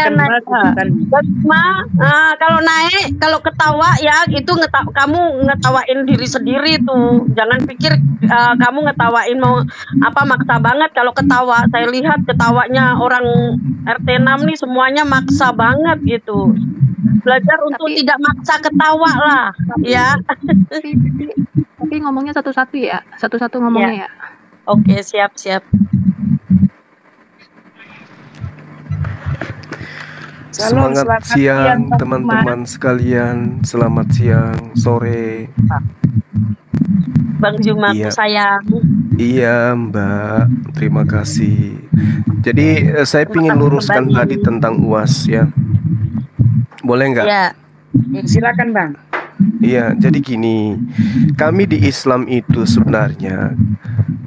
karena kalau naik, kalau ketawa ya itu kamu ngetawain diri sendiri tuh. Jangan pikir kamu ngetawain mau apa maksa banget. Kalau ketawa, saya lihat ketawanya orang RT 6 nih semuanya maksa banget gitu. Belajar untuk tidak maksa ketawa lah, ya. Tapi ngomongnya satu-satu ya, satu-satu ngomongnya ya. Oke, siap. Semangat siang teman-teman sekalian. Selamat siang, sore. Bang Juma, sayang. Iya Mbak, terima kasih. Jadi saya ingin luruskan tadi tentang UAS ya. Boleh nggak? Ya, silakan Bang. Iya, jadi gini, kami di Islam itu sebenarnya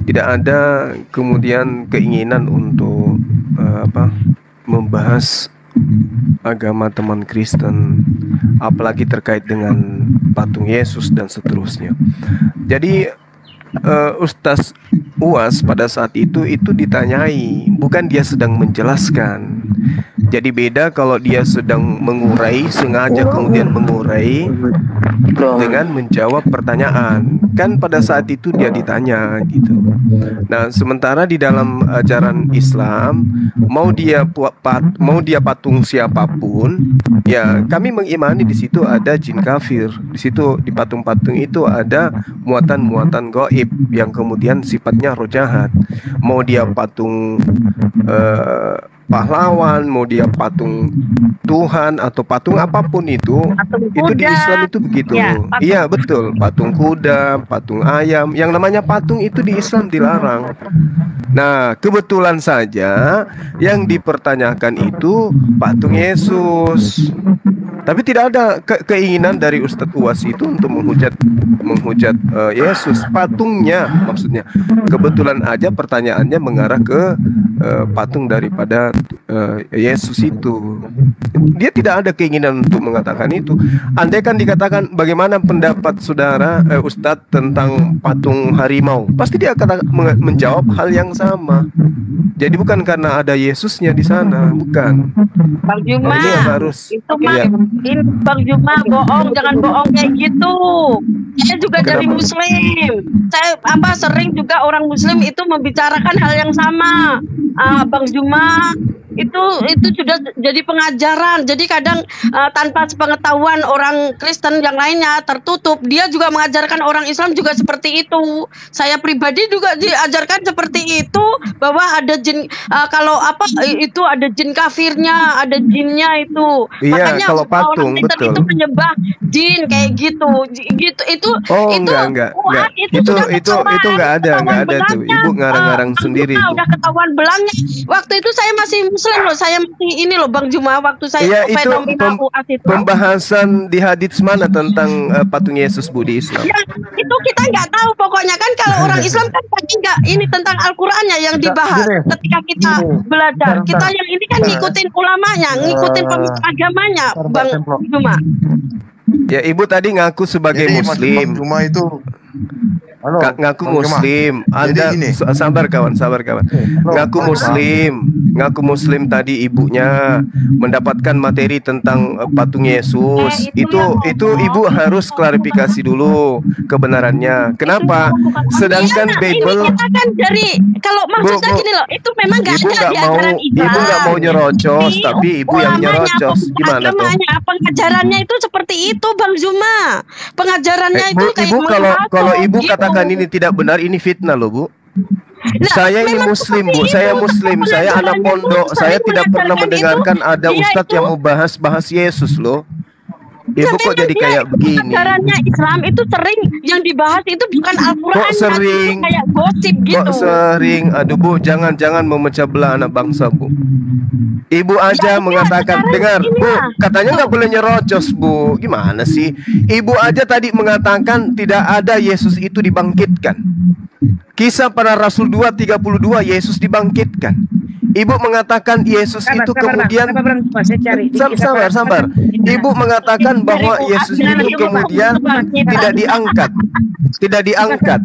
tidak ada kemudian keinginan untuk membahas agama teman Kristen, apalagi terkait dengan patung Yesus dan seterusnya. Jadi Ustaz UAS pada saat itu ditanyai, bukan dia sedang menjelaskan. Jadi beda kalau dia sedang mengurai, sengaja kemudian mengurai dengan menjawab pertanyaan. Kan pada saat itu dia ditanya gitu. Nah, sementara di dalam ajaran Islam, mau dia patung siapapun, ya kami mengimani di situ ada jin kafir. Di situ di patung-patung itu ada muatan-muatan gaib yang kemudian sifatnya roh jahat. Mau dia patung pahlawan, mau dia patung Tuhan atau patung apapun itu di Islam itu begitu. Iya betul, patung kuda, patung ayam, yang namanya patung itu di Islam dilarang. Nah, kebetulan saja yang dipertanyakan itu patung Yesus. Tapi tidak ada keinginan dari Ustadz UAS itu untuk menghujat Yesus, patungnya maksudnya. Kebetulan aja pertanyaannya mengarah ke patung daripada Yesus itu. Dia tidak ada keinginan untuk mengatakan itu. Andai kan dikatakan bagaimana pendapat saudara Ustadz tentang patung harimau, pasti dia akan menjawab hal yang sama. Jadi bukan karena ada Yesusnya di sana, bukan. Bang Juma, ini harus itu ini Bang Juma bohong, jangan bohong kayak gitu. Saya juga dari Muslim. Saya sering juga orang Muslim itu membicarakan hal yang sama. Bang Juma itu sudah jadi pengajaran. Jadi kadang tanpa sepengetahuan orang Kristen yang lainnya tertutup, dia juga mengajarkan orang Islam juga seperti itu. Saya pribadi juga diajarkan seperti itu, bahwa ada jin, kalau itu ada jin kafirnya, ada jinnya itu. Iya, makanya kalau patung orang Kristen betul itu menyembah jin kayak gitu itu enggak. Itu enggak ada tuh. Ibu ngarang-ngarang sendiri tuh. Udah ketahuan belangnya. Waktu itu saya masih Muslim loh, saya masih ini loh Bang Juma, waktu saya fenomena UAS itu. Pembahasan di hadits mana tentang patung Yesus Bu di Islam? Ya, itu kita nggak tahu, pokoknya kan kalau orang Islam kan pasti nggak ini tentang Al-Qur'annya yang dibahas ketika kita belajar. Kita yang ini kan ngikutin ulamanya, ngikutin pemimpin agamanya, Bang Juma. Ya, Ibu tadi ngaku sebagai Muslim. Cuma itu ngaku Muslim. Anda sabar kawan. Ngaku Muslim tadi ibunya mendapatkan materi tentang patung Yesus. Itu Ibu harus klarifikasi dulu kebenarannya. Kenapa? Sedangkan Bible kita kan dari, kalau maksudnya gini loh, itu memang nggak ada di ajaran Islam. Ibu nggak mau nyerocos, tapi Ibu yang nyerocos. Gimana tuh? Pengajarannya itu seperti itu Bang Zuma. Pengajarannya itu kayak Ibu kalau Ibu katakan ini tidak benar, ini fitnah loh Bu. Saya ini Muslim Bu, saya Muslim, saya anak pondok, saya tidak pernah mendengarkan ada ustadz yang mau bahas Yesus loh. Ibu kok jadi kayak begini? Ajarannya Islam itu sering yang dibahas itu bukan Al-Quran, kok sering kayak gosip gitu. Kok sering? Aduh Bu, jangan memecah belah anak bangsa Bu. Ibu aja mengatakan, dengar Bu, katanya nggak boleh nyerocos Bu. Gimana sih? Ibu aja tadi mengatakan tidak ada Yesus itu dibangkitkan. Kisah para Rasul 2:32 Yesus dibangkitkan. Ibu mengatakan Yesus itu kemudian sabar. Ibu mengatakan bahwa Yesus itu kemudian tidak diangkat.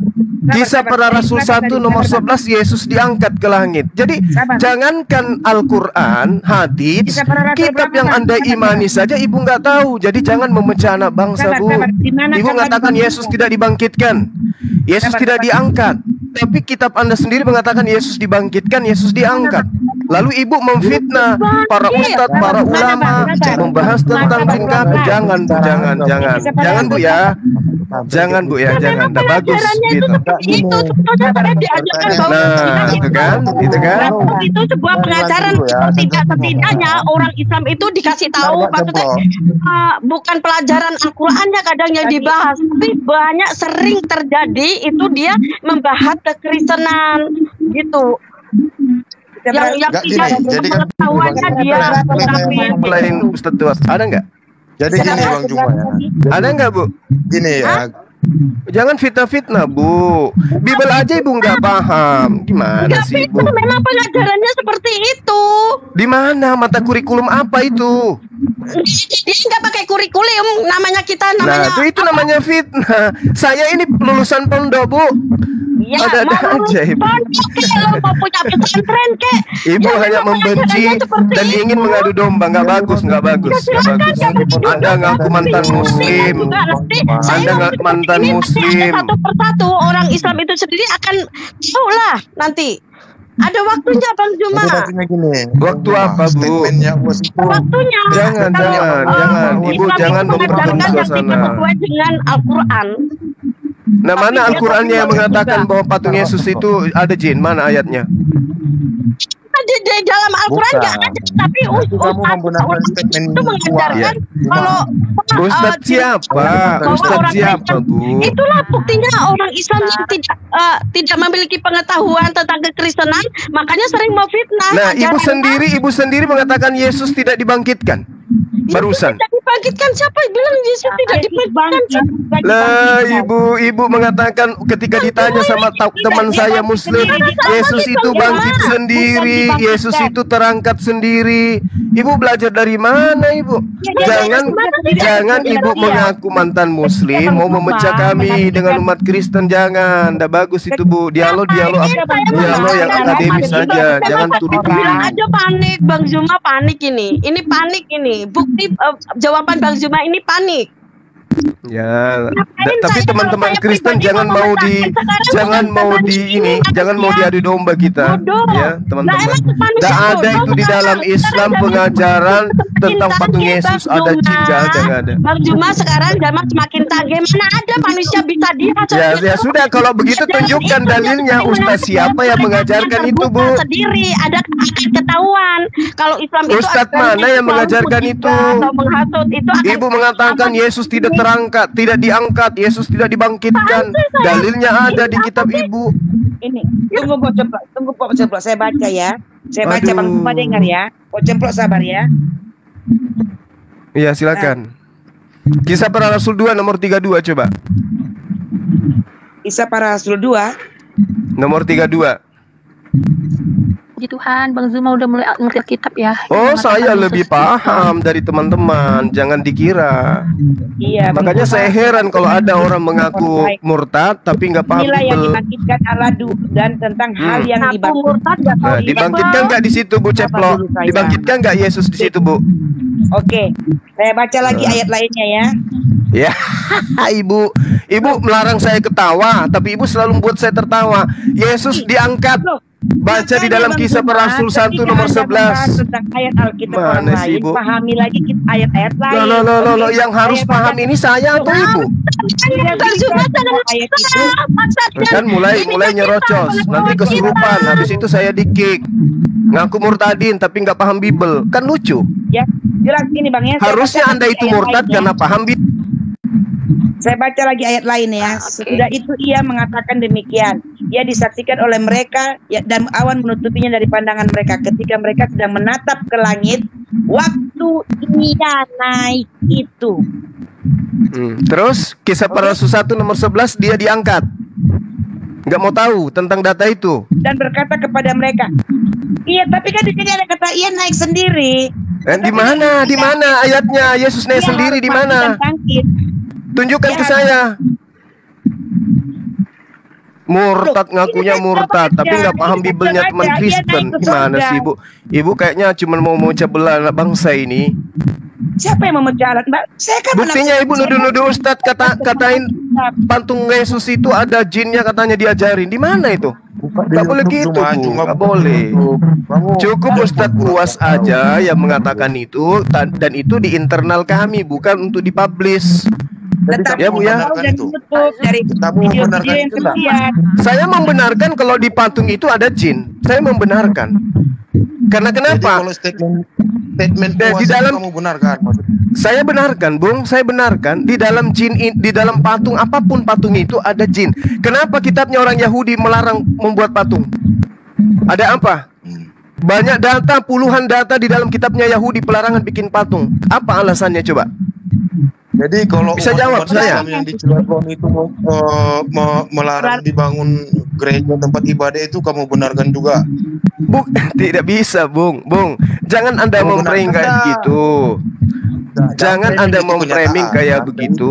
Kisah para Rasul 1 nomor 11 Yesus diangkat ke langit. Jadi jangankan Al-Quran, hadits, kitab yang Anda imani saja Ibu nggak tahu. Jadi jangan memecah anak bangsa, Bu. Ibu mengatakan Yesus tidak dibangkitkan, Yesus tidak diangkat. Tapi kitab Anda sendiri mengatakan Yesus dibangkitkan, Yesus diangkat. Lalu Ibu memfitnah para ustadz, para ulama, membahas tentang tingkah. Jangan Bu, jangan Bu ya. Jangan Bu ya, jangan. Tidak bagus gitu. Nah, itu kan. Itu sebuah pengajaran. Tidak-setidaknya orang Islam itu dikasih tahu, maksudnya bukan pelajaran Al-Qur'annya kadang yang dibahas, tapi banyak sering terjadi itu dia membahas kekristenan gitu. Yang tidak pengetahuannya dia lain Ustadz Tuas, ada nggak? Jadi gini Bang Juma ya. Ada nggak Bu? Gini ya. Jangan fitnah-fitnah Bu. Bibel aja Ibu nggak paham. Gimana sih Bu? Memang pengajarannya seperti itu. Di mana mata kurikulum apa itu? Dia nggak pakai kurikulum, namanya kita namanya. Nah, itu namanya fitnah. Saya ini lulusan pondok Bu. Ya, ada aja Ibu. Kalau mau punya pesantren kek. Ibu hanya membenci dan ingin mengadu domba. Nggak bagus. Anda ngaku mantan Muslim. Anda ngaku mantan Muslim. Satu persatu orang Islam itu sendiri akan tahu lah nanti. Ada waktunya Bang Juma. Waktu apa Bu? Waktunya. Jangan. Ibu jangan memperkeruh suasana. Sesuai dengan Al-Quran. Nah, mana Al-Qurannya yang mengatakan bahwa patung Yesus itu ada jin? Mana ayatnya? Di dalam Al-Quran nggak ada, tapi kamu menggunakan statement itu mengajarkan kalau Ustadz siapa? Ustadz siapa Bu? Itulah buktinya orang Islam yang tidak memiliki pengetahuan tentang kekristenan, makanya sering memfitnah. Nah, ibu sendiri mengatakan Yesus tidak dibangkitkan. Barusan. Tidak dibangkitkan, siapa bilang Yesus tidak dibangkitkan? Lah, ibu mengatakan ketika ditanya sama teman saya Muslim, Yesus itu bangkit sendiri, Yesus itu terangkat sendiri. Ibu belajar dari mana Ibu? Jangan Ibu mengaku mantan Muslim mau memecah kami dengan umat Kristen, jangan. Nggak bagus itu Bu. Dialog yang akademis saja, jangan tuduh-tuduh. Ada panik Bang Zuma, panik ini. Ini panik ini. Bukti jawaban Bang Zuma ini panik. Ya, tapi teman-teman Kristen jangan mau diadu domba kita, ya teman-teman. Tidak ada itu di dalam Islam pengajaran tentang patung Yesus ada jin, nggak ada. Bang Juma sekarang zaman semakin canggih, mana ada manusia bisa dihasut. Ya sudah, kalau begitu tunjukkan dalilnya. Ustaz siapa yang mengajarkan itu Bu? Sendiri ada akan ketahuan kalau Islam itu. Ustaz mana yang mengajarkan itu? Ibu mengatakan Yesus tidak terangkat, tidak diangkat, Yesus tidak dibangkitkan. Dalilnya ada di kitab Ibu. Ini, tunggu Pok Cemplok, saya baca ya. Saya baca Bang Juma dengar ya. Pok Cemplok sabar ya. Iya, silakan. Kisah para Rasul 2 nomor 32 coba. Kisah para Rasul 2 nomor 32. Puji Tuhan, Bang Zuma udah mulai ngerti kitab ya. Oh, saya lebih paham dari teman-teman. Jangan dikira. Iya. Makanya saya heran kalau ada orang mengaku murtad tapi nggak paham. Inilah yang dibangkitkan Allah dan tentang hal yang dibangkitkan. Nah, dibangkitkan nggak di situ Bu Ceplok? Dibangkitkan nggak Yesus di situ Bu? Oke, saya baca lagi ayat lainnya ya. Ya, ibu melarang saya ketawa, tapi ibu selalu membuat saya tertawa. Yesus diangkat. Baca di dalam Kisah para Rasul 1 nomor 11. Tentang ayat Alkitab orang lain, pahami lagi ayat-ayat lain. Loh, yang harus paham ini saya atau ibu? Ayat itu kan mulai nyerocos, nanti kesurupan, habis itu saya di-kick. Ngaku murtadin tapi nggak paham Bible, kan lucu. Ya, jelas ini Bang ya. Harusnya Anda itu murtad karena paham Bible. Saya baca lagi ayat lain ya. Sesudah itu ia mengatakan demikian. Ia disaksikan oleh mereka dan awan menutupinya dari pandangan mereka ketika mereka sedang menatap ke langit waktu ia naik itu. Terus Kisah para Rasul 1 nomor 11 dia diangkat. nggak mau tahu tentang data itu. Dan berkata kepada mereka, iya, tapi kan di sini ada kata ia naik sendiri. Di mana? Di mana ayatnya? Yesus naik sendiri di mana? Tunjukkan ke saya. Murtad, ngakunya murtad, tapi nggak paham Bibelnya teman Kristen. Gimana sih Ibu? Ibu kayaknya cuma mau memecah belah anak bangsa ini. Siapa yang memecah alat, Mbak? Saya kan Buktinya Ibu nuduh-nuduh Ustadz katain patung Yesus itu ada jinnya, katanya diajarin. Di mana itu? Gak boleh gitu, Bu. Gak boleh. Cukup Ustadz Puas aja yang mengatakan itu, dan itu di internal kami, bukan untuk dipublish. Tetapi Ya Bu ya. Dari video-video yang kemudian. Saya membenarkan kalau di patung itu ada jin. Saya membenarkan. Karena kenapa? Jadi kalau statement Di Puas dalam- kamu benarkan. Saya benarkan, Bung. Saya benarkan di dalam di dalam patung apapun patung itu ada jin. Kenapa kitabnya orang Yahudi melarang membuat patung? Ada apa? Banyak data, puluhan data di dalam kitabnya Yahudi pelarangan bikin patung. Apa alasannya coba? Jadi kalau Bisa jawab umat saya. Islam yang di Cilegon itu melarang dibangun gereja tempat ibadah itu kamu benarkan juga? Bung, tidak bisa, Bung. Bung, jangan Anda Kamu memframing benarkan kayak tak? gitu. Jangan Anda memframing kayak begitu.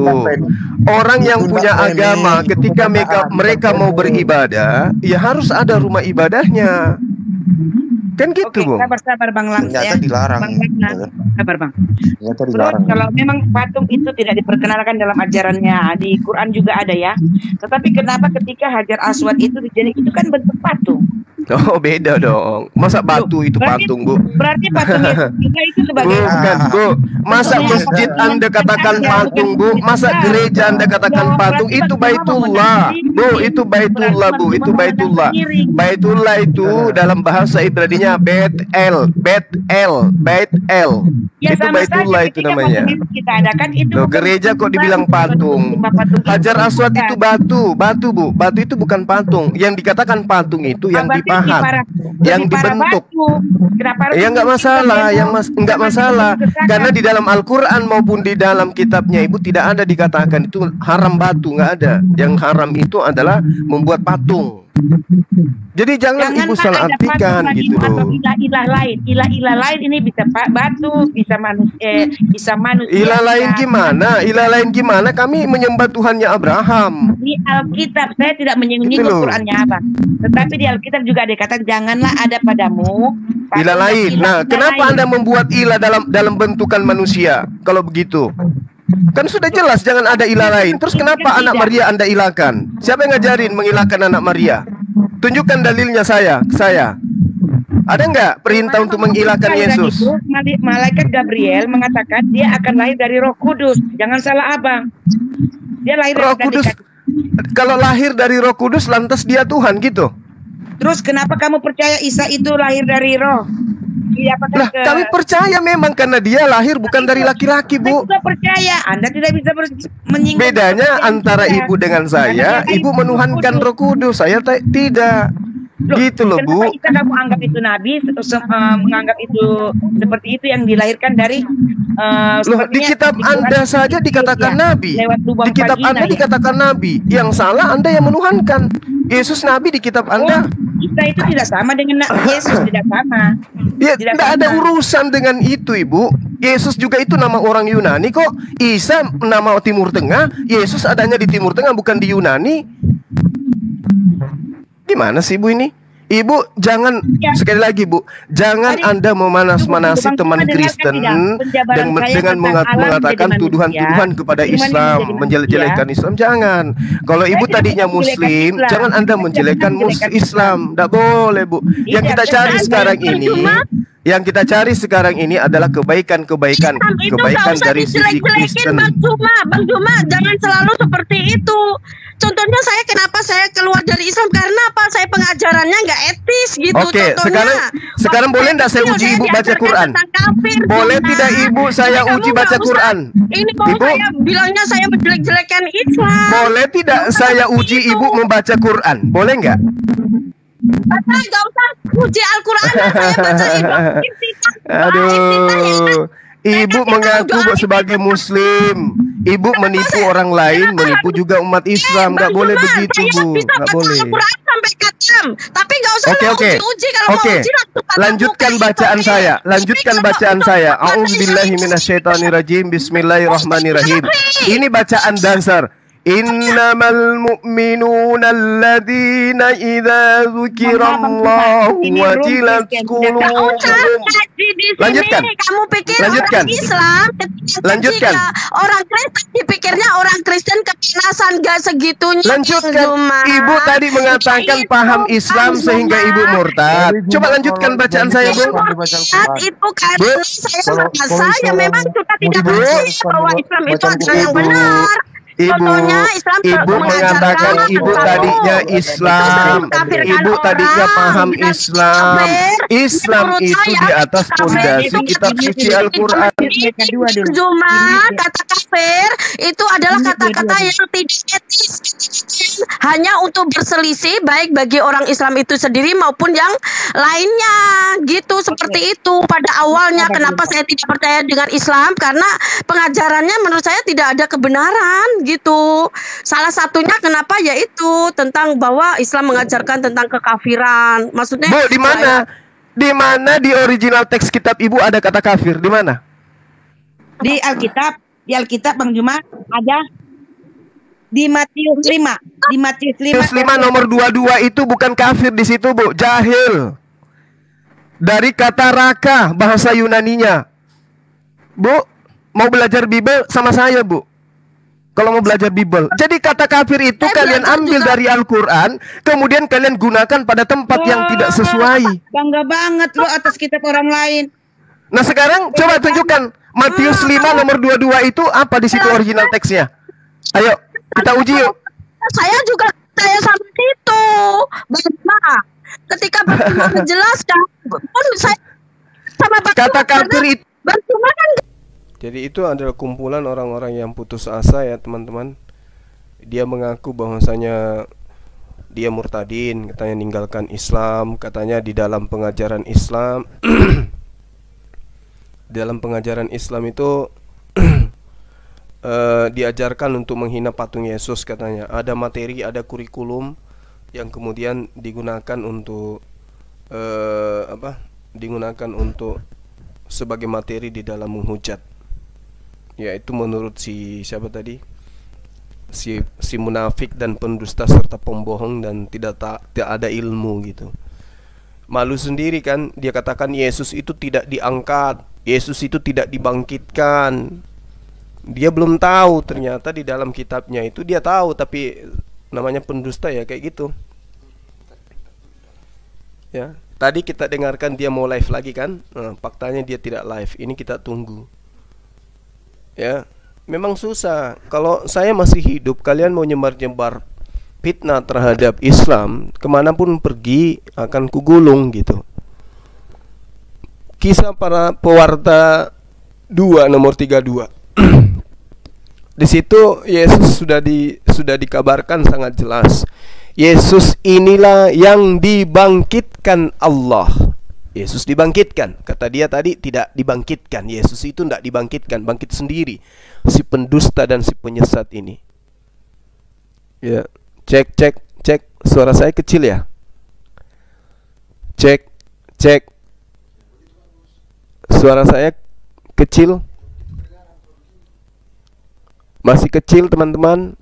Orang yang punya agama ketika mereka mau beribadah, ya harus ada rumah ibadahnya. Kan gitu, Oke, Bung. sabar Bang Lang ya. Ternyata dilarang. Bang Lang, sabar Bang. Ternyata Terus dilarang. kalau memang patung itu tidak diperkenalkan dalam ajarannya, di Quran juga ada ya. Tetapi kenapa ketika Hajar Aswad itu dijadikan, itu kan bentuk patung. Oh, beda dong. Masa batu itu patung, Bu? Berarti patung Yesus juga itu sebagai Bukan, Bu. Masa masjid Anda katakan patung, Bu? Masa gereja Anda katakan patung? Itu Baitullah. Bu, itu Baitullah, Bu. Itu Baitullah. Baitullah itu dalam bahasa Ibraninya Bet-El. Bet-El. Bet-El. Ya, Itu sama Baitullah saja itu ketika namanya. patung itu kita adakan itu Loh, gereja kok dibilang patung? Hajar Aswad itu batu, batu, Bu. Batu itu bukan patung. Yang dikatakan patung itu yang dipahat, yang dibentuk. Ya nggak masalah, nggak masalah. Karena di dalam Al-Quran maupun di dalam kitabnya Ibu tidak ada dikatakan itu haram batu, nggak ada. Yang haram itu adalah membuat patung. Jadi jangan Ibu salah artikan gitu Atau loh. ilah-ilah lain ini bisa batu, bisa manusia, Ilah lain gimana? Ilah lain gimana? Kami menyembah Tuhannya Abraham. Di Alkitab saya tidak Gitu menyinggung loh. Qurannya apa, tetapi di Alkitab juga ada kata janganlah ada padamu patung Ilah lain. dan Nah, ilah kenapa lain. Anda membuat ilah dalam bentukan manusia? Kalau begitu, kan sudah jelas jangan ada ilah lain. Terus kenapa anak Maria Anda ilahkan? Siapa yang ngajarin mengilahkan anak Maria? Tunjukkan dalilnya saya. Ada nggak perintah untuk mengilahkan Kelahiran Yesus? itu, Malaikat Gabriel mengatakan dia akan lahir dari Roh Kudus. Jangan salah Abang. Dia lahir Roh dari Kudus. Kalau lahir dari Roh Kudus, lantas dia Tuhan gitu? Terus kenapa kamu percaya Isa itu lahir dari Roh? Diapakan Lah, kami percaya memang karena dia lahir bukan dari laki-laki, Saya Bu. juga percaya. Anda tidak bisa menyinggung. Bedanya antara Saya. Ibu dengan saya, Karena dia Ibu lahir menuhankan dari Roh Kudus, saya tidak. Gitu loh, Bu. Kenapa Isa kamu anggap itu nabi, menganggap itu seperti itu yang dilahirkan dari Loh, di kitab Anda saja dikatakan nabi. lewat lubang Di kitab vagina, Anda ya. dikatakan nabi. Yang salah Anda yang menuhankan. Yesus nabi di kitab Anda. Isa itu tidak sama dengan Yesus, tidak sama. Ya, Tidak tidak ada sama. urusan dengan itu, Ibu. Yesus juga itu nama orang Yunani kok. Isa nama Timur Tengah. Yesus adanya di Timur Tengah, bukan di Yunani. Gimana sih, Ibu ini? Ibu, jangan, Ya. sekali lagi, Bu, jangan Tadi, Anda memanas-manasi Bang, teman dengarkan Kristen tidak? Penjabaran saya dengan tentang alam mengatakan menjadi tuduhan-tuduhan manusia, kepada firman Islam, menjadi manusia. menjelek-jelekan Islam. Jangan. Kalau Ibu tidak tadinya menjelekkan Muslim, Islam. jangan Anda Saya menjelekkan tidak menjelekkan Islam. Tidak boleh, Bu. Yang Tidak, kita cari jangan. sekarang ini, yang kita cari sekarang ini adalah kebaikan-kebaikan, Itu nggak kebaikan usah dari sisi dijelek-jelekin, Kristen. Bang Juma, jangan selalu seperti itu. Contohnya saya kenapa saya keluar dari Islam karena apa? Saya pengajarannya nggak etis gitu. Oke, contohnya. sekarang boleh nggak saya Waktu uji saya Ibu baca diajarkan Quran? tentang kafir, Boleh Juma. tidak Ibu saya Jadi kamu uji nggak baca usah- Quran? Ini mau Ibu? saya bilangnya saya menjelek-jelekan Islam. Boleh tidak saya uji Ibu membaca Quran? Boleh nggak? Bapak nggak usah uji Al-Quran, saya baca Iftitah. Iftitah ya, Aduh, Ibu mengaku sebagai muslim. Ibu menipu orang lain, menipu juga umat Islam. Nggak boleh begitu, Bu. Nggak boleh. Sampai khatam, tapi nggak usah Oke. uji kalau mau uji Lanjutkan bacaan saya. Lanjutkan bacaan saya. A'udzubillahi minasyaitonirrajim. Bismillahirrahmanirrahim. Ini bacaan dasar. Innamal mu'minuna alladzina idza dzukirallahu wajilat qulubuhum. Lanjutkan. Kamu pikir Lanjutkan. orang Islam Lanjutkan. orang Kristen dipikirnya orang Kristen kekinasan gak segitunya. Lanjutkan. Ibu tadi mengatakan paham Islam sehingga ibu murtad. Coba lanjutkan bacaan saya, Bu. Saat itu karena saya memang sudah tidak percaya bahwa Islam itu adalah yang benar. Ibu mengatakan ibu tadinya Islam, ibu tadinya paham Islam. Islam itu di atas pondasi kitab suci Al-Quran. Cuma kata kafir itu adalah kata-kata yang tidak etis, hanya untuk berselisih baik bagi orang Islam itu sendiri maupun yang lainnya, gitu. Seperti itu pada awalnya. Kenapa saya tidak percaya dengan Islam? Karena pengajarannya menurut saya tidak ada kebenaran, gitu. Salah satunya kenapa yaitu tentang bahwa Islam mengajarkan tentang kekafiran. Maksudnya, Bu, di mana? Di mana di original teks kitab Ibu ada kata kafir? Di mana? Di Alkitab Bang Juma ada di Matius 5. Di Matius 5. Matius 5 nomor 22 itu bukan kafir di situ, Bu. Jahil. Dari kata raka, bahasa Yunaninya. Bu, mau belajar Bible sama saya, Bu. Kalau mau belajar Bible. Jadi kata kafir itu kalian ambil dari Al-Quran, kemudian kalian gunakan pada tempat yang tidak sesuai. Bangga banget lo atas kitab orang lain. Nah sekarang coba tunjukkan Matius 5 nomor 22 itu apa di situ original teksnya. Ayo kita uji yuk. Saya juga percaya sama itu. Bagaimana? Ketika Bang menjelaskan, pun saya sama kata kafir itu. Kan. Jadi itu adalah kumpulan orang-orang yang putus asa ya teman-teman. Dia mengaku bahwasanya dia murtadin, katanya ninggalkan Islam, katanya di dalam pengajaran Islam dalam pengajaran Islam itu diajarkan untuk menghina patung Yesus katanya. Ada materi, ada kurikulum yang kemudian digunakan untuk digunakan untuk sebagai materi di dalam menghujat. Ya itu menurut si siapa tadi? Si munafik dan pendusta serta pembohong dan tidak ada ilmu gitu. Malu sendiri kan, dia katakan Yesus itu tidak diangkat, Yesus itu tidak dibangkitkan. Dia belum tahu, ternyata di dalam kitabnya itu dia tahu, tapi namanya pendusta ya kayak gitu. Ya, tadi kita dengarkan dia mau live lagi kan? Nah, faktanya dia tidak live. Ini kita tunggu. Ya, memang susah. Kalau saya masih hidup, kalian mau nyebar-nyebar fitnah terhadap Islam, kemanapun pergi akan kugulung gitu. Kisah para pewarta 2 nomor 32. Di situ Yesus sudah dikabarkan sangat jelas. Yesus inilah yang dibangkitkan Allah. Yesus dibangkitkan. Kata dia tadi tidak dibangkitkan. Yesus itu tidak dibangkitkan, bangkit sendiri. Si pendusta dan si penyesat ini. Ya, cek. Suara saya kecil ya? Cek. Suara saya kecil? Masih kecil teman-teman.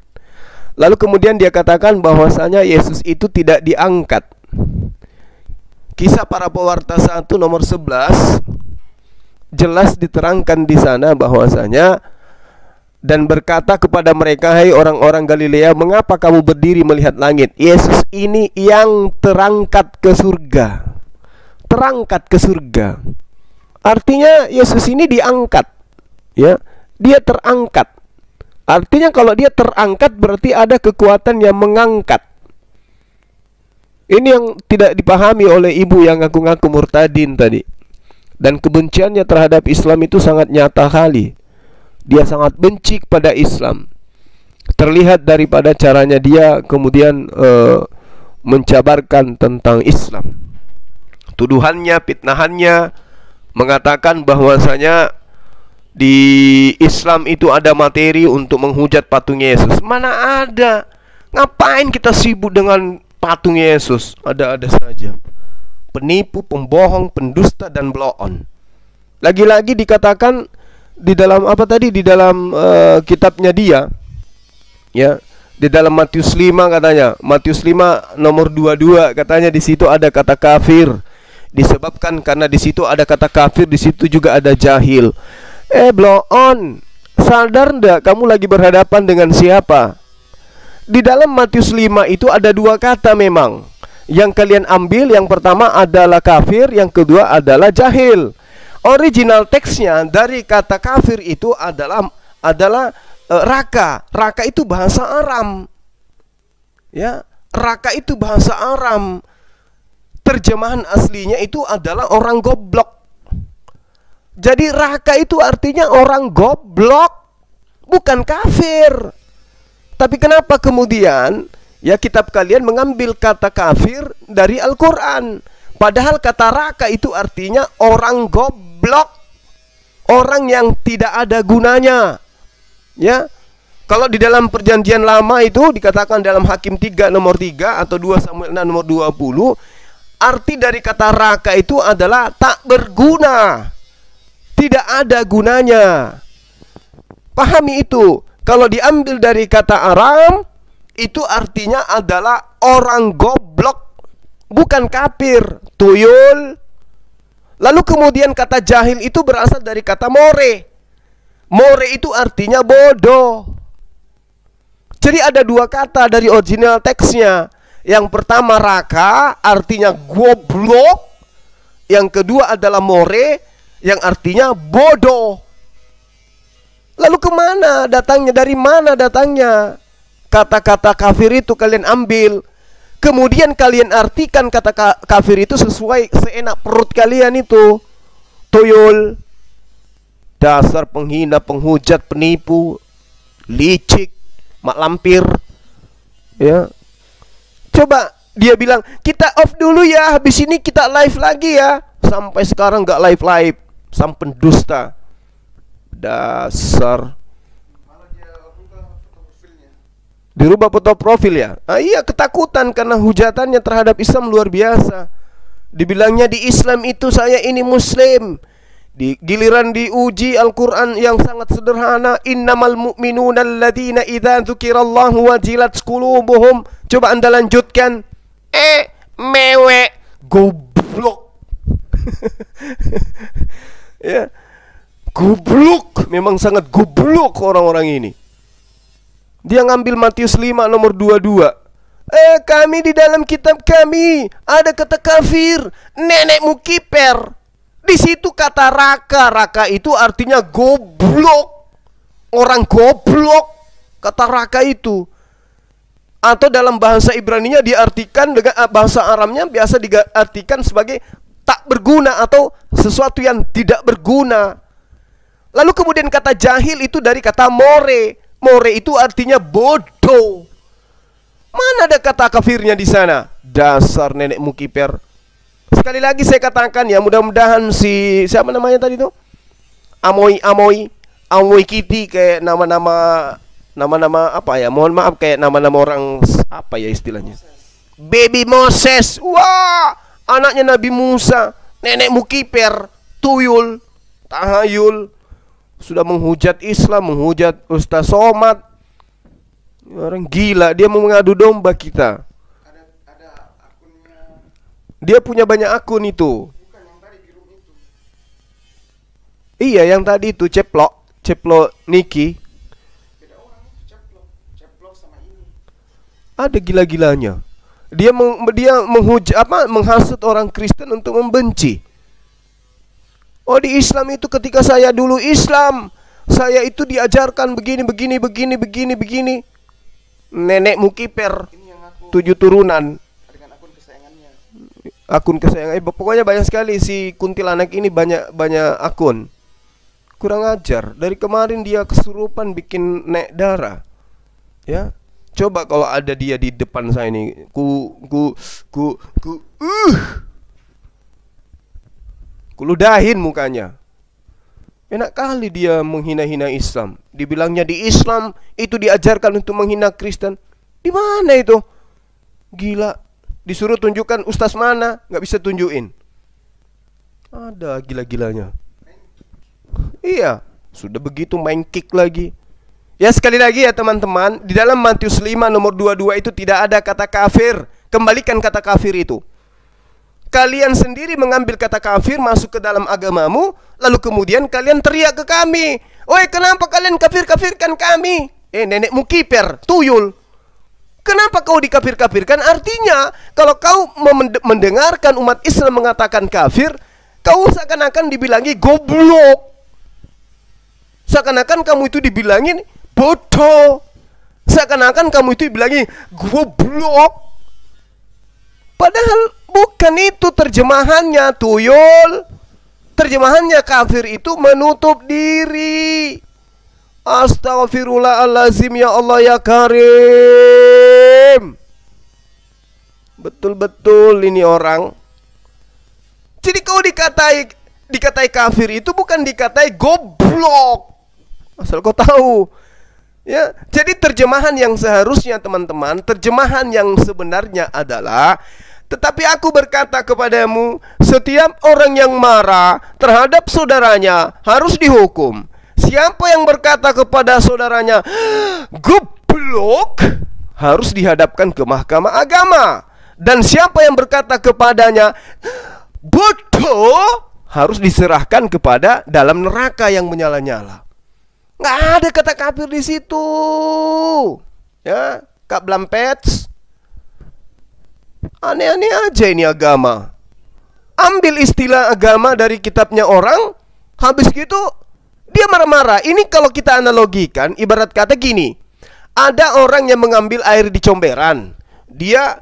Lalu kemudian dia katakan bahwasanya Yesus itu tidak diangkat. Kisah para pewarta 1 nomor 11 jelas diterangkan di sana bahwasanya dan berkata kepada mereka, hai orang-orang Galilea, mengapa kamu berdiri melihat langit? Yesus ini yang terangkat ke surga. Terangkat ke surga. Artinya Yesus ini diangkat. Ya, dia terangkat. Artinya kalau dia terangkat berarti ada kekuatan yang mengangkat. Ini yang tidak dipahami oleh ibu yang ngaku-ngaku murtadin tadi. Dan kebenciannya terhadap Islam itu sangat nyata kali. Dia sangat benci pada Islam. Terlihat daripada caranya dia kemudian mencabarkan tentang Islam. Tuduhannya, fitnahannya mengatakan bahwasanya di Islam itu ada materi untuk menghujat patung Yesus. Mana ada. Ngapain kita sibuk dengan patung Yesus? Ada-ada saja. Penipu, pembohong, pendusta, dan blow on. Lagi-lagi dikatakan di dalam apa tadi, di dalam kitabnya dia, ya, di dalam Matius 5 katanya, Matius 5 nomor 22 katanya, di situ ada kata kafir. Disebabkan karena di situ ada kata kafir, di situ juga ada jahil. Blow on. Sadar ndak kamu lagi berhadapan dengan siapa? Di dalam Matius 5 itu ada dua kata memang. Yang kalian ambil, yang pertama adalah kafir, yang kedua adalah jahil. Original teksnya dari kata kafir itu adalah raka. Raka itu bahasa Aram. Ya, raka itu bahasa Aram. Terjemahan aslinya itu adalah orang goblok. Jadi raka itu artinya orang goblok, bukan kafir. Tapi kenapa kemudian ya kitab kalian mengambil kata kafir dari Al-Quran? Padahal kata raka itu artinya orang goblok, orang yang tidak ada gunanya. Ya, kalau di dalam perjanjian lama itu dikatakan dalam Hakim 3 nomor 3 atau 2 Samuel 6 nomor 20, arti dari kata raka itu adalah tak berguna, tidak ada gunanya. Pahami itu. Kalau diambil dari kata Aram, itu artinya adalah orang goblok, bukan kafir, tuyul. Lalu kemudian kata jahil itu berasal dari kata more. More itu artinya bodoh. Jadi ada dua kata dari original teksnya. Yang pertama raka, artinya goblok. Yang kedua adalah more, yang artinya bodoh. Lalu kemana datangnya? Dari mana datangnya? Kata-kata kafir itu kalian ambil, kemudian kalian artikan kata kafir itu sesuai seenak perut kalian itu. Tuyul. Dasar penghina, penghujat, penipu, licik, mak lampir. Ya. Coba dia bilang, kita off dulu ya, habis ini kita live lagi ya. Sampai sekarang nggak live-live. Sang pendusta. Dasar. Dirubah foto profil ya. Iya, ketakutan karena hujatannya terhadap Islam luar biasa. Dibilangnya di Islam itu saya ini muslim. Di giliran diuji Al-Quran yang sangat sederhana, innamal mu'minuna alladzina idza dzukirallahu wajilat qulubuhum. Coba Anda lanjutkan. Mewek goblok. Ya. Goblok, memang sangat goblok orang-orang ini. Dia ngambil Matius 5 nomor 22. Kami di dalam kitab kami ada kata kafir, nenekmu kiper. Di situ kata raka. Raka itu artinya goblok, orang goblok. Kata raka itu. Atau dalam bahasa Ibraninya diartikan dengan bahasa Aramnya biasa diartikan sebagai tak berguna atau sesuatu yang tidak berguna. Lalu kemudian kata jahil itu dari kata more. More itu artinya bodoh. Mana ada kata kafirnya di sana? Dasar nenekmu kiper. Sekali lagi saya katakan ya, mudah-mudahan si siapa namanya tadi tuh? Amoy Kitty, kayak nama-nama apa ya? Mohon maaf, kayak nama-nama orang apa ya istilahnya? Baby Moses. Wah, anaknya Nabi Musa. Nenekmu kiper, tuyul, tahayul. Sudah menghujat Islam, menghujat Ustaz Somad. Orang gila, dia mau mengadu domba kita. Ada akunnya. Dia punya banyak akun itu. Bukan yang tadi di room itu. Iya, yang tadi itu ceplok Niki. Beda orang itu ceplok sama ini. Ada gila-gilanya. Dia menghujat menghasut orang Kristen untuk membenci. Oh, di Islam itu ketika saya dulu Islam, saya itu diajarkan begini. Nenekmu kiper 7 turunan. Dengan akun kesayangannya. Akun kesayangan. Pokoknya banyak sekali si kuntilanak ini, banyak akun. Kurang ajar. Dari kemarin dia kesurupan bikin naik darah. Ya. Coba kalau ada dia di depan saya ini, kuludahin mukanya. Enak kali dia menghina-hina Islam. Dibilangnya di Islam itu diajarkan untuk menghina Kristen. Di mana itu? Gila. Disuruh tunjukkan ustaz mana, nggak bisa tunjukin. Ada gila-gilanya. Iya, sudah begitu main kick lagi. Ya sekali lagi ya teman-teman, di dalam Matius 5 nomor 22 itu tidak ada kata kafir. Kembalikan kata kafir itu. Kalian sendiri mengambil kata kafir masuk ke dalam agamamu, lalu kemudian kalian teriak ke kami, "Oi, kenapa kalian kafir-kafirkan kami?" Nenekmu kiper, tuyul. Kenapa kau dikafir-kafirkan? Artinya, kalau kau mendengarkan umat Islam mengatakan kafir, kau seakan-akan dibilangi goblok. Seakan-akan kamu itu dibilangin bodoh. Seakan-akan kamu itu dibilangi goblok. Padahal bukan itu terjemahannya, tuyul. Terjemahannya kafir itu menutup diri. Astaghfirullahalazim, ya Allah ya Karim. Betul-betul ini orang. Jadi kau dikatai kafir itu bukan dikatai goblok. Asal kau tahu. Ya, jadi terjemahan yang seharusnya teman-teman, terjemahan yang sebenarnya adalah, tetapi aku berkata kepadamu, setiap orang yang marah terhadap saudaranya harus dihukum. Siapa yang berkata kepada saudaranya goblok harus dihadapkan ke mahkamah agama. Dan siapa yang berkata kepadanya bodoh harus diserahkan kepada dalam neraka yang menyala-nyala. Nggak ada kata kafir di situ. Ya, Kak Blampets. Aneh-aneh aja ini agama. Ambil istilah agama dari kitabnya orang, habis gitu dia marah-marah. Ini kalau kita analogikan, ibarat kata gini. Ada orang yang mengambil air di comberan. Dia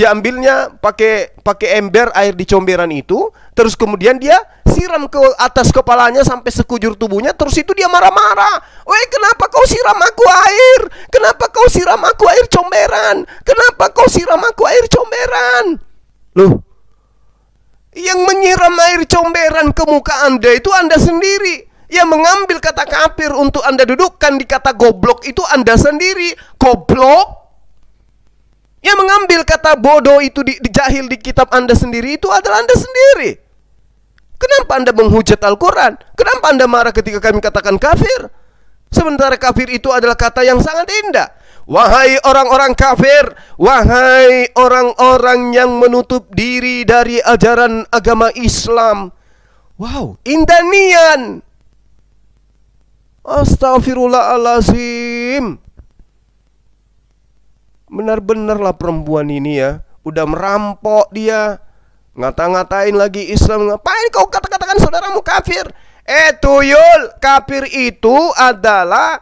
ambilnya pakai ember air di comberan itu, terus kemudian dia siram ke atas kepalanya sampai sekujur tubuhnya, terus itu dia marah-marah. "Weh, kenapa kau siram aku air? Kenapa kau siram aku air comberan? Kenapa kau siram aku air comberan?" Loh, yang menyiram air comberan ke muka Anda itu Anda sendiri. Yang mengambil kata kafir untuk Anda dudukkan di kata goblok itu Anda sendiri. Goblok. Yang mengambil kata bodoh itu di jahil di kitab Anda sendiri itu adalah Anda sendiri. Kenapa Anda menghujat Al-Quran? Kenapa Anda marah ketika kami katakan kafir? Sementara kafir itu adalah kata yang sangat indah. Wahai orang-orang kafir, wahai orang-orang yang menutup diri dari ajaran agama Islam. Wow, indah nian. Astaghfirullahalazim. Benar-benarlah perempuan ini ya, udah merampok dia, ngata-ngatain lagi Islam. Ngapain kau kata-katakan saudaramu kafir? Tuyul, kafir itu adalah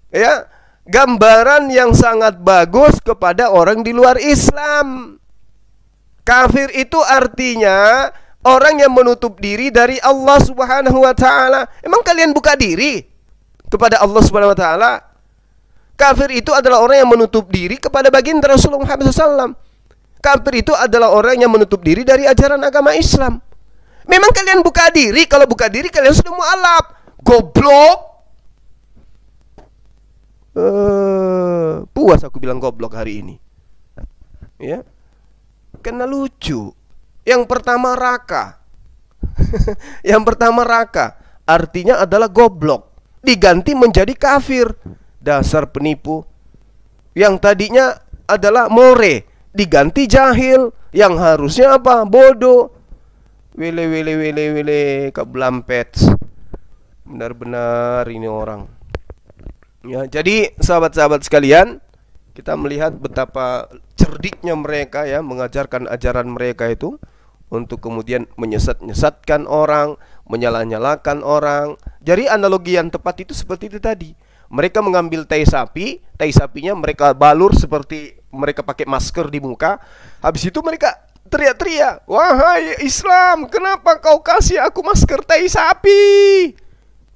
ya gambaran yang sangat bagus kepada orang di luar Islam. Kafir itu artinya orang yang menutup diri dari Allah Subhanahu wa taala. Emang kalian buka diri kepada Allah Subhanahu wa taala? Kafir itu adalah orang yang menutup diri kepada baginda Rasulullah Muhammad SAW. Kafir itu adalah orang yang menutup diri dari ajaran agama Islam. Memang kalian buka diri? Kalau buka diri kalian sudah mualaf. Goblok. Puas aku bilang goblok hari ini. Ya, karena lucu. Yang pertama raka. Yang pertama raka, artinya adalah goblok, diganti menjadi kafir. Dasar penipu. Yang tadinya adalah more, diganti jahil. Yang harusnya apa? Bodoh. Wele Kak Blampets. Benar-benar ini orang. Ya, jadi sahabat-sahabat sekalian, kita melihat betapa cerdiknya mereka ya mengajarkan ajaran mereka itu untuk kemudian menyesat-nyesatkan orang, menyalah-nyalahkan orang. Jadi analogi yang tepat itu seperti itu tadi. Mereka mengambil tai sapi, tai sapinya mereka balur seperti mereka pakai masker di muka. Habis itu mereka teriak-teriak, "Wahai Islam, kenapa kau kasih aku masker tai sapi?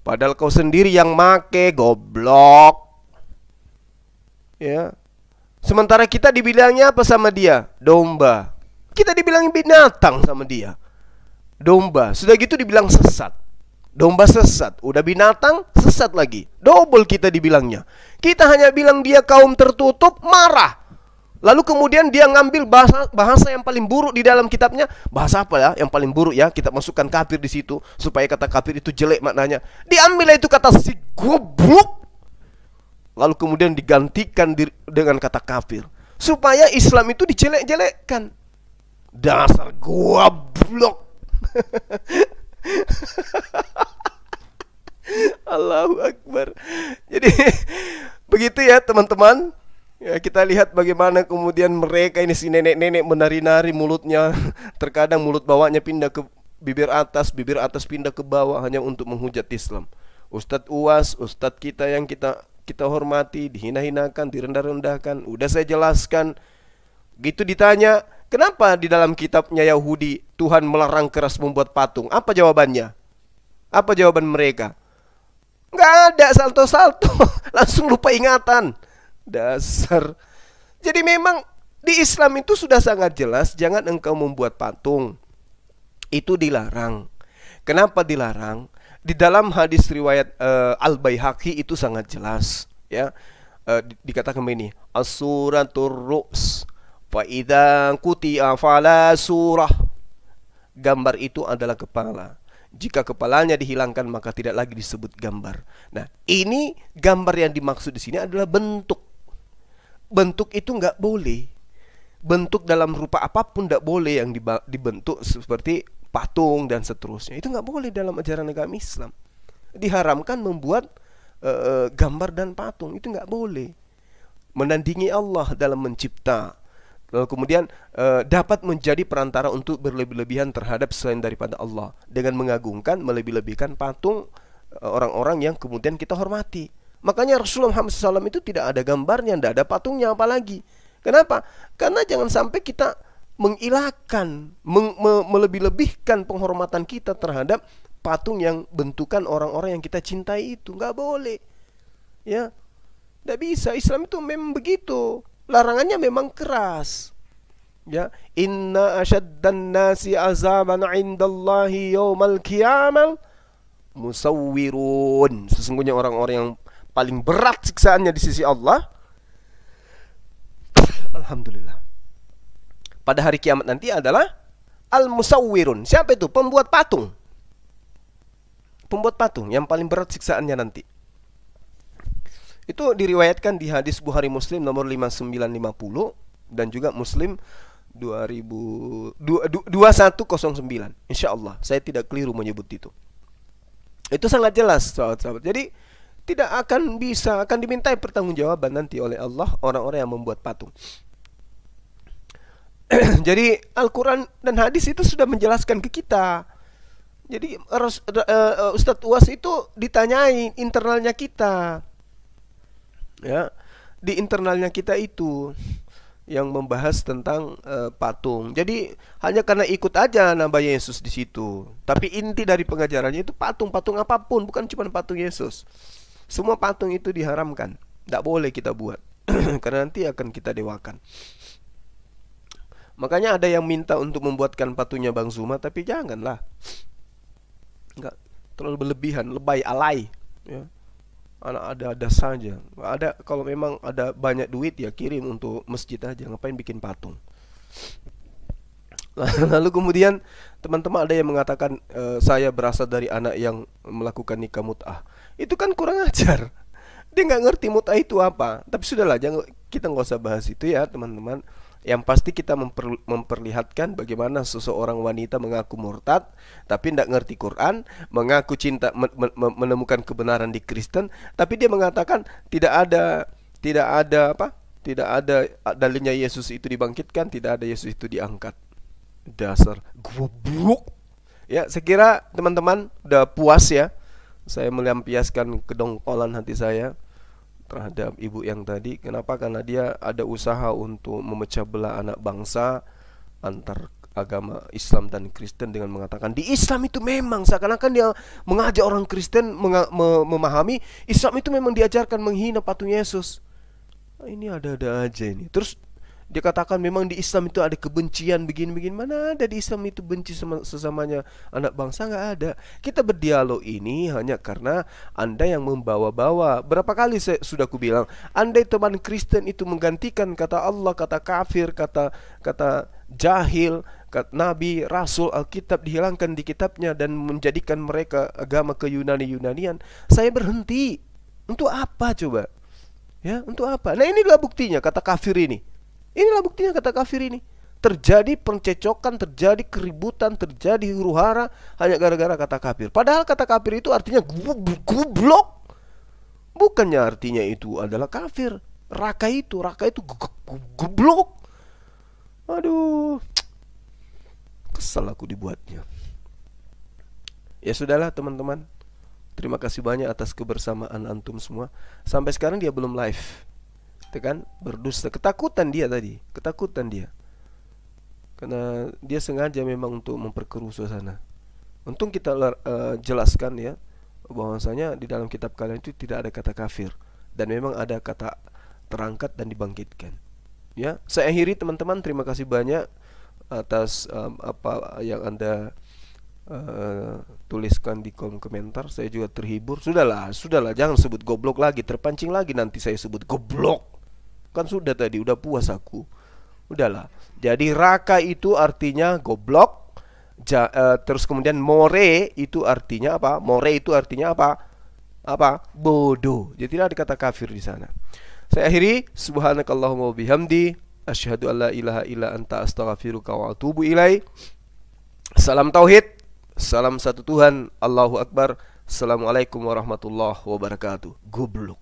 Padahal kau sendiri yang make, goblok." Ya. Sementara kita dibilangnya apa sama dia? Domba. Kita dibilang binatang sama dia. Domba. Sudah gitu dibilang sesat. Domba sesat, udah binatang sesat lagi. Double kita dibilangnya. Kita hanya bilang dia kaum tertutup, marah. Lalu kemudian dia ngambil bahasa yang paling buruk di dalam kitabnya. Bahasa apa ya yang paling buruk ya? Kita masukkan kafir di situ supaya kata kafir itu jelek maknanya. Diambil itu kata si goblok. Lalu kemudian digantikan dengan kata kafir supaya Islam itu dijelek-jelekkan. Dasar goblok. Allahu Akbar. Jadi begitu ya teman-teman. Ya, kita lihat bagaimana kemudian mereka ini si nenek-nenek menari-nari mulutnya. Terkadang mulut bawahnya pindah ke bibir atas pindah ke bawah hanya untuk menghujat Islam. Ustadz UAS, ustadz kita yang kita hormati, dihina-hinakan, direndah-rendahkan. Udah saya jelaskan. Gitu ditanya, kenapa di dalam kitabnya Yahudi Tuhan melarang keras membuat patung? Apa jawabannya? Apa jawaban mereka? Nggak ada, salto-salto. Langsung lupa ingatan. Dasar. Jadi memang di Islam itu sudah sangat jelas, jangan engkau membuat patung. Itu dilarang. Kenapa dilarang? Di dalam hadis riwayat Al-Baihaqi itu sangat jelas, ya. Dikatakan begini, as-suratur ru's fa idza quti'a fala surah. Gambar itu adalah kepala. Jika kepalanya dihilangkan maka tidak lagi disebut gambar. Nah, ini gambar yang dimaksud di sini adalah bentuk. Bentuk itu nggak boleh. Bentuk dalam rupa apapun nggak boleh yang dibentuk seperti patung dan seterusnya. Itu nggak boleh dalam ajaran agama Islam. Diharamkan membuat gambar dan patung. Itu nggak boleh. Menandingi Allah dalam mencipta. Lalu kemudian dapat menjadi perantara untuk berlebih-lebihan terhadap selain daripada Allah dengan mengagungkan, melebih-lebihkan patung orang-orang yang kemudian kita hormati. Makanya Rasulullah Muhammad SAW itu tidak ada gambarnya, tidak ada patungnya apalagi. Kenapa? Karena jangan sampai kita mengilahkan, melebih-lebihkan penghormatan kita terhadap patung yang bentukan orang-orang yang kita cintai itu. Nggak boleh. Ya, nggak bisa. Islam itu memang begitu. Larangannya memang keras. Ya, inna asyaddan nasi azaban indallahi yaumal qiyamah musawwirun. Sesungguhnya orang-orang yang paling berat siksaannya di sisi Allah, alhamdulillah, pada hari kiamat nanti adalah al-musawwirun. Siapa itu? Pembuat patung. Pembuat patung yang paling berat siksaannya nanti. Itu diriwayatkan di hadis Bukhari Muslim nomor 5950 dan juga Muslim 2109. Insyaallah saya tidak keliru menyebut itu. Itu sangat jelas, sahabat-sahabat. Jadi tidak akan dimintai pertanggungjawaban nanti oleh Allah orang-orang yang membuat patung. Jadi Al-Quran dan hadis itu sudah menjelaskan ke kita. Jadi Ustadz UAS itu ditanyai internalnya kita, ya, di internalnya kita itu yang membahas tentang patung. Jadi hanya karena ikut aja nama Yesus di situ, tapi inti dari pengajarannya itu patung apapun, bukan cuma patung Yesus. Semua patung itu diharamkan, tidak boleh kita buat karena nanti akan kita dewakan. Makanya ada yang minta untuk membuatkan patungnya Bang Zuma, tapi janganlah, nggak terlalu berlebihan, lebay, alay, ya. Anak ada saja. Ada, kalau memang ada banyak duit ya kirim untuk masjid aja, ngapain bikin patung. Lalu kemudian teman-teman ada yang mengatakan saya berasal dari anak yang melakukan nikah mut'ah. Itu kan kurang ajar. Dia nggak ngerti mut'ah itu apa. Tapi sudahlah, kita nggak usah bahas itu ya teman-teman. Yang pasti kita memperlihatkan bagaimana seseorang wanita mengaku murtad tapi tidak ngerti Quran, mengaku cinta menemukan kebenaran di Kristen, tapi dia mengatakan tidak ada dalilnya Yesus itu dibangkitkan, tidak ada Yesus itu diangkat. Dasar goblok. Ya, saya kira teman-teman udah puas ya. Saya melampiaskan kedongkolan hati saya terhadap ibu yang tadi. Kenapa? Karena dia ada usaha untuk memecah belah anak bangsa antar agama Islam dan Kristen dengan mengatakan di Islam itu memang seakan-akan dia mengajak orang Kristen memahami Islam itu memang diajarkan menghina patung Yesus. Ini ada-ada aja ini. Terus Dia katakan memang di Islam itu ada kebencian begini-begini. Mana ada di Islam itu benci sama sesamanya anak bangsa, nggak ada. Kita berdialog ini hanya karena Anda yang membawa-bawa. Berapa kali saya sudah kubilang, andai teman Kristen itu menggantikan kata Allah, kata kafir, kata jahil, kata Nabi, Rasul, Alkitab dihilangkan di kitabnya dan menjadikan mereka agama ke-Yunani-Yunanian, saya berhenti. Untuk apa coba? Ya, untuk apa? Nah, inilah buktinya kata kafir ini. Inilah buktinya kata kafir ini. Terjadi pencecokan, terjadi keributan, terjadi huru-hara hanya gara-gara kata kafir. Padahal kata kafir itu artinya goblok. Bukannya artinya itu adalah kafir. Raka itu goblok. Aduh, kesal aku dibuatnya. Ya sudahlah teman-teman. Terima kasih banyak atas kebersamaan antum semua. Sampai sekarang dia belum live. Itu kan berdusta, ketakutan dia tadi, ketakutan dia. Karena dia sengaja memang untuk memperkeruh suasana. Untung kita jelaskan ya, bahwasanya di dalam kitab kalian itu tidak ada kata kafir dan memang ada kata terangkat dan dibangkitkan. Ya, saya akhiri teman-teman, terima kasih banyak atas apa yang Anda tuliskan di kolom komentar. Saya juga terhibur. Sudahlah, jangan sebut goblok lagi, terpancing lagi nanti saya sebut goblok. Kan sudah tadi, udah puas aku. Udahlah. Jadi raka itu artinya goblok. Terus kemudian more itu artinya apa? More itu artinya apa? Bodoh. Jadi tidak ada kata kafir di sana. Saya akhiri, subhanakallahumma wabihamdi, asyhadu alla ilaha illa anta astaghfiruka wa atubu ilai. Salam tauhid, salam satu Tuhan, Allahu Akbar. Assalamualaikum warahmatullahi wabarakatuh. Goblok.